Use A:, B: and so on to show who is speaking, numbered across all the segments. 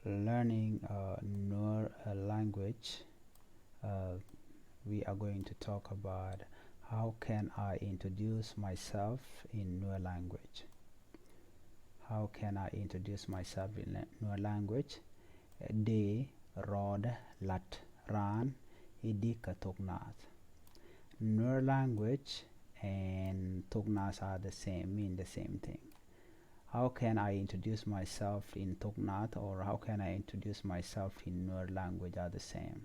A: learning Nuer language. We are going to talk about how can I introduce myself in Nuer language. How can I introduce myself in Nuer language? De, rod, lat, ran, idi ka thoknath. Nuer language and thoknath are the same, mean the same thing. How can I introduce myself in thoknath, or how can I introduce myself in Nuer language are the same.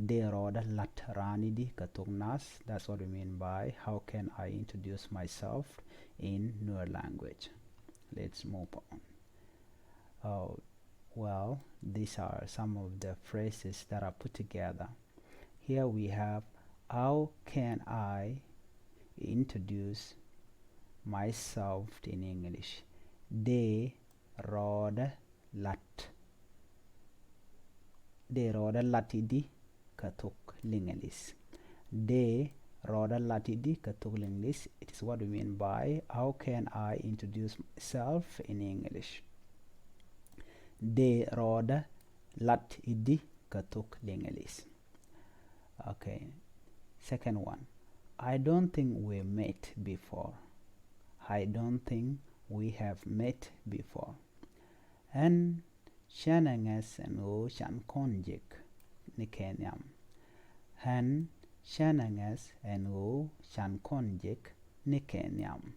A: De roda lat ranidi ka thoknath. That's what we mean by how can I introduce myself in Nuer language. Let's move on. Well, these are some of the phrases that are put together. Here we have how can I introduce myself in English. De roda lat. De roda latidi katuk lingalis. De roda latidi katuk lingalis. It is what we mean by how can I introduce myself in English. De roda latidi katuk lingalis. Okay. Second one. I don't think we met before. I don't think we have met before. And shanangas and o shan konjik nikeniam. Han shanangas and o shan konjik nikeniam.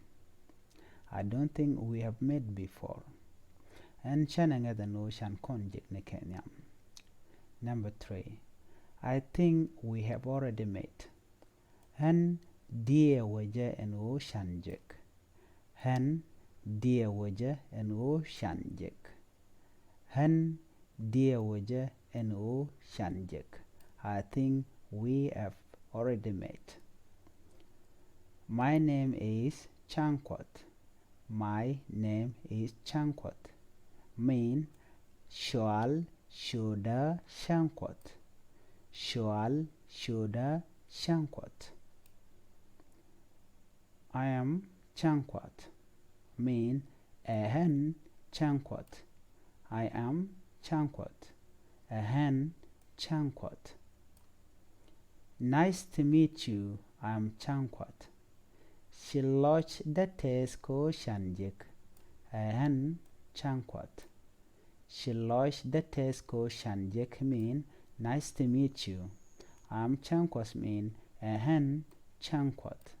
A: I don't think we have met before. And shanangas and o shan konjik nikeniam. Number 3. I think we have already met. Han dear waja and o shanjik. Han dear waja and o shanjik. Han dear waja and o shanjik. I think we have already met. My name is Chankwat. My name is Chankwat. Mean Shwal Shuda Shankwat. Shwal Shuda Shankwat. I am Chankwat. Mean Ehen Chankwat. I am Chankwat. Ehen Chankwat. Nice to meet you. I am Chankwat. Shiloch the Tesko Shanjik. Ehen Chankwat. Shiloch the Tesko Shanjik mean nice to meet you. I am Chankwat mean Ehen Chankwat.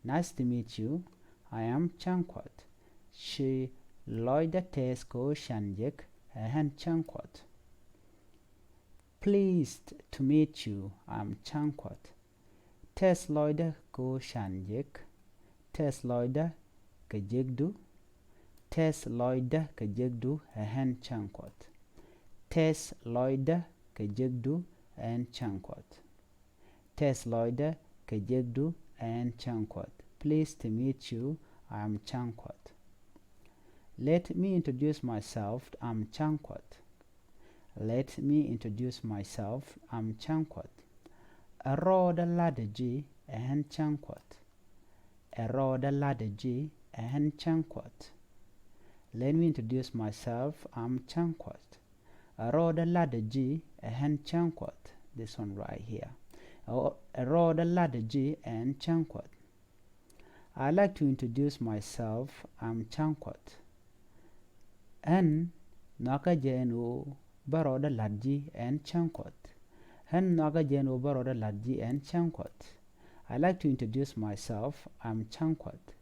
A: Nice to meet you. I am Chankwat. She loida tesko shanjik Ehen Chankwat. Pleased to meet you. I am Chankwat. Tes loida ko shanjik. Tes loida kajigdu. Tes loida kajigdu Ehen Chankwat. Tes loida kajigdu Ehen Chankwat. Tes loida kajigdu and Chankwat. Pleased to meet you. I am Chankwat. Let me introduce myself. I'm Chankwat. Let me introduce myself. I'm Chankwat. Aroda ladaji and Chankwat. Aroda ladaji and Chankwat. Let me introduce myself. I'm Chankwat. Aroda ladaji and Chankwat. This one right here. Aroda ladaji and Chankwat. I'd like to introduce myself. I'm Chankwat. And naka jenu baroda ladji and Chankwat. And naka jenu baroda ladji and Chankwat. I'd like to introduce myself. I'm Chankwat.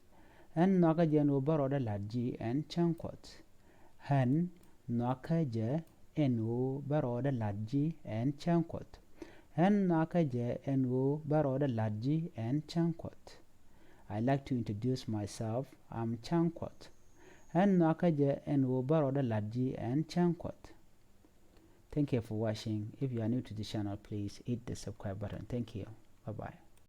A: And naka jenu baroda ladji and Chankwat. And naka jenu baroda ladji and Chankwat. And naka jenu baroda ladji and Chankwat. I like to introduce myself. I'm Chankwat. And nakaje and baroda ladji and Chankwat. Thank you for watching. If you are new to the channel, please hit the subscribe button. Thank you. Bye bye.